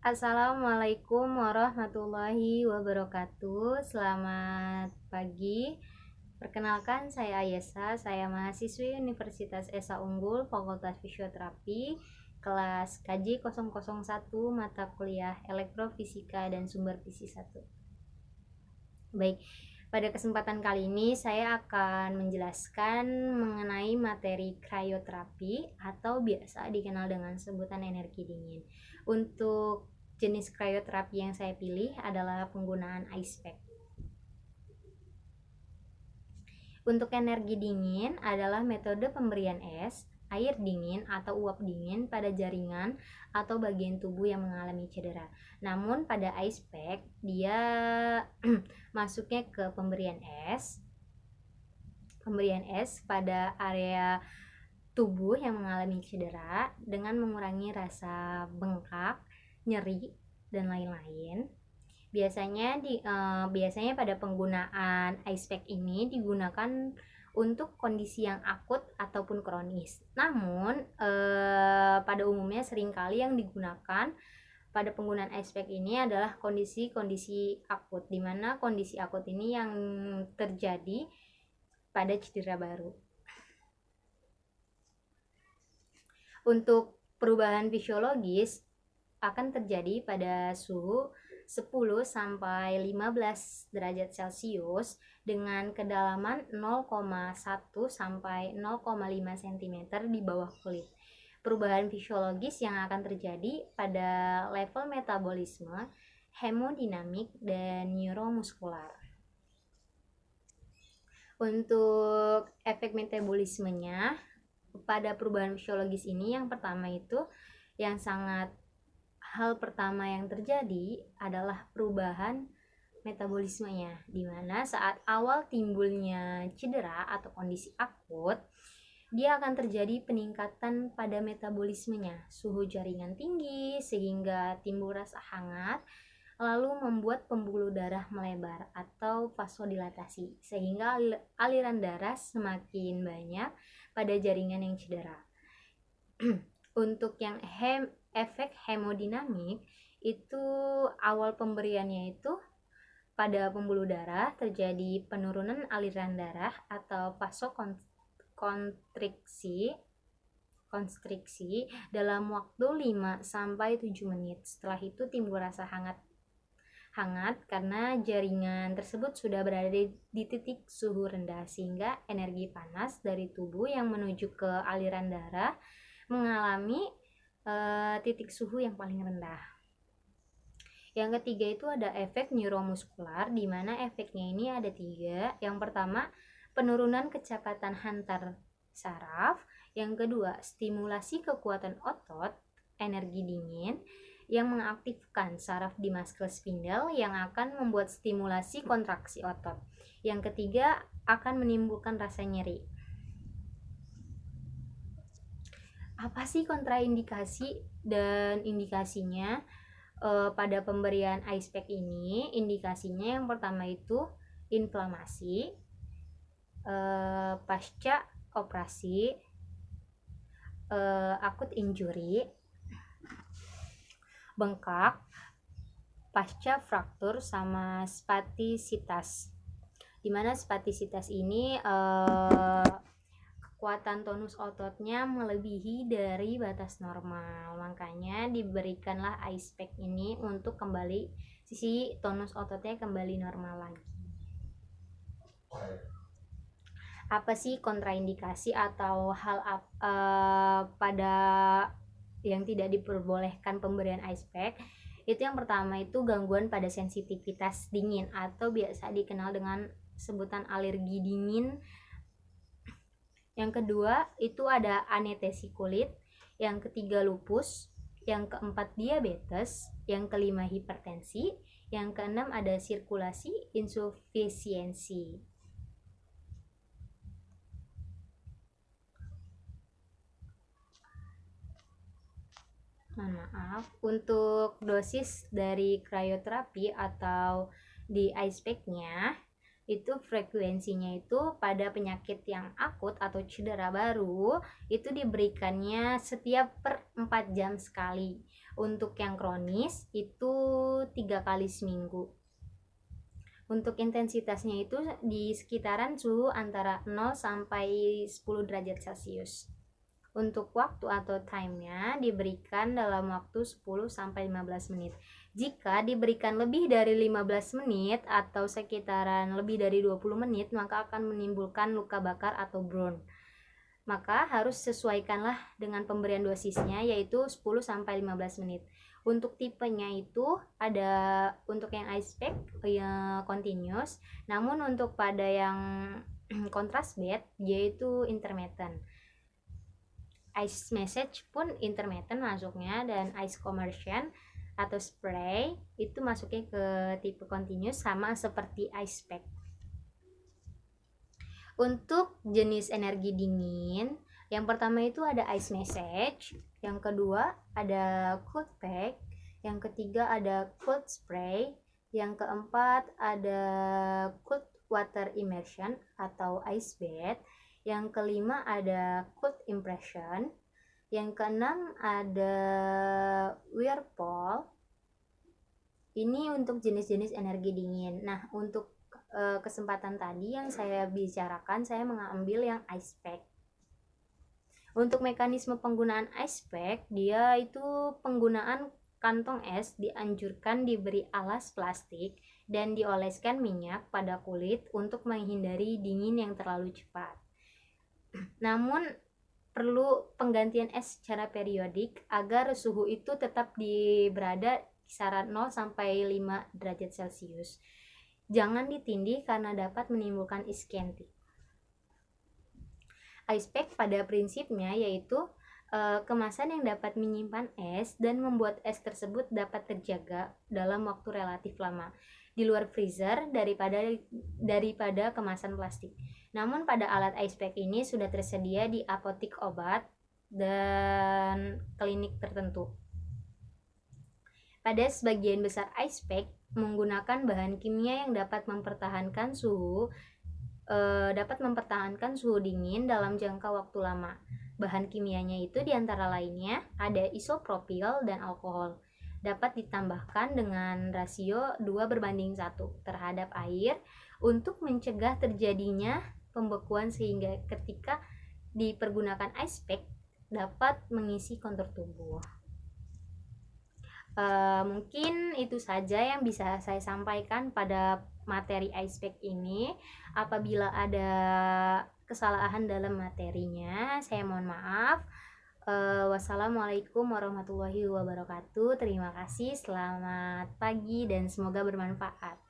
Assalamualaikum warahmatullahi wabarakatuh. Selamat pagi. Perkenalkan, saya Ayesa. Saya mahasiswi Universitas Esa Unggul, Fakultas Fisioterapi, kelas KJ 001, mata kuliah Elektrofisika dan Sumber Fisi 1. Baik, pada kesempatan kali ini saya akan menjelaskan mengenai materi krioterapi atau biasa dikenal dengan sebutan energi dingin. Untuk jenis krioterapi yang saya pilih adalah penggunaan ice pack. Untuk energi dingin adalah metode pemberian es, air dingin atau uap dingin pada jaringan atau bagian tubuh yang mengalami cedera. Namun pada ice pack dia masuknya ke pemberian es pada area tubuh yang mengalami cedera dengan mengurangi rasa bengkak, nyeri, dan lain-lain. Biasanya pada penggunaan ice pack ini digunakan untuk kondisi yang akut ataupun kronis. Namun pada umumnya seringkali yang digunakan pada penggunaan ice pack ini adalah kondisi-kondisi akut, di mana kondisi akut ini yang terjadi pada cedera baru. Untuk perubahan fisiologis akan terjadi pada suhu 10 sampai 15 derajat Celcius dengan kedalaman 0,1 sampai 0,5 cm di bawah kulit. Perubahan fisiologis yang akan terjadi pada level metabolisme, hemodinamik, dan neuromuskular. Untuk efek metabolismenya pada perubahan fisiologis ini, yang pertama itu hal pertama yang terjadi adalah perubahan metabolismenya, di mana saat awal timbulnya cedera atau kondisi akut, dia akan terjadi peningkatan pada metabolismenya, suhu jaringan tinggi sehingga timbul rasa hangat, lalu membuat pembuluh darah melebar atau vasodilatasi sehingga aliran darah semakin banyak pada jaringan yang cedera. Untuk yang efek hemodinamik itu awal pemberiannya itu pada pembuluh darah terjadi penurunan aliran darah atau vasokonstriksi dalam waktu 5 sampai 7 menit. Setelah itu timbul rasa hangat karena jaringan tersebut sudah berada di titik suhu rendah sehingga energi panas dari tubuh yang menuju ke aliran darah mengalami titik suhu yang paling rendah. Yang ketiga itu ada efek neuromuskular, di mana efeknya ini ada 3. Yang pertama, penurunan kecepatan hantar saraf. Yang kedua, stimulasi kekuatan otot, energi dingin yang mengaktifkan saraf di muscle spindle yang akan membuat stimulasi kontraksi otot. Yang ketiga, akan menimbulkan rasa nyeri. Apa sih kontraindikasi dan indikasinya pada pemberian ice pack ini? Indikasinya yang pertama itu inflamasi pasca operasi, akut injury, bengkak pasca fraktur, sama spastisitas. Dimana spastisitas ini kekuatan tonus ototnya melebihi dari batas normal, makanya diberikanlah ice pack ini untuk kembali sisi tonus ototnya kembali normal lagi. Apa sih kontraindikasi atau hal pada yang tidak diperbolehkan pemberian ice pack? Itu yang pertama itu gangguan pada sensitivitas dingin atau biasa dikenal dengan sebutan alergi dingin. Yang kedua itu ada anestesi kulit, yang ketiga lupus, yang keempat diabetes, yang kelima hipertensi, yang keenam ada sirkulasi insufisiensi. Untuk dosis dari krioterapi atau di ice pack-nya itu frekuensinya itu pada penyakit yang akut atau cedera baru itu diberikannya setiap per 4 jam sekali. Untuk yang kronis itu 3 kali seminggu. Untuk intensitasnya itu di sekitaran suhu antara 0 sampai 10 derajat Celcius. Untuk waktu atau time-nya diberikan dalam waktu 10 sampai 15 menit. Jika diberikan lebih dari 15 menit atau sekitaran lebih dari 20 menit, maka akan menimbulkan luka bakar atau burn. Maka harus sesuaikanlah dengan pemberian dosisnya, yaitu 10 sampai 15 menit. Untuk tipenya itu ada untuk yang ice pack ya continuous, namun untuk pada yang contrast bed yaitu intermittent. Ice message pun intermittent masuknya, dan ice commercial atau spray itu masuknya ke tipe continuous sama seperti ice pack. Untuk jenis energi dingin, yang pertama itu ada ice message, yang kedua ada cold pack, yang ketiga ada cold spray, yang keempat ada cold water immersion atau ice bath, yang kelima ada cold impression, yang keenam ada whirlpool. Ini untuk jenis-jenis energi dingin. Nah, untuk kesempatan tadi yang saya bicarakan, saya mengambil yang ice pack. Untuk mekanisme penggunaan ice pack, dia itu penggunaan kantong es dianjurkan diberi alas plastik dan dioleskan minyak pada kulit untuk menghindari dingin yang terlalu cepat. Namun perlu penggantian es secara periodik agar suhu itu tetap berada kisaran 0 sampai 5 derajat Celcius. Jangan ditindih karena dapat menimbulkan iskentik. Ice pack pada prinsipnya yaitu kemasan yang dapat menyimpan es dan membuat es tersebut dapat terjaga dalam waktu relatif lama di luar freezer daripada kemasan plastik. Namun pada alat ice pack ini sudah tersedia di apotik obat dan klinik tertentu. Pada sebagian besar ice pack menggunakan bahan kimia yang dapat mempertahankan suhu dingin dalam jangka waktu lama. Bahan kimianya itu diantara lainnya ada isopropil dan alkohol. Dapat ditambahkan dengan rasio 2:1 terhadap air untuk mencegah terjadinya pembekuan, sehingga ketika dipergunakan ice pack dapat mengisi kontur tubuh. Mungkin itu saja yang bisa saya sampaikan pada materi ice pack ini. Apabila ada kesalahan dalam materinya, saya mohon maaf. Wassalamualaikum warahmatullahi wabarakatuh. Terima kasih, selamat pagi dan semoga bermanfaat.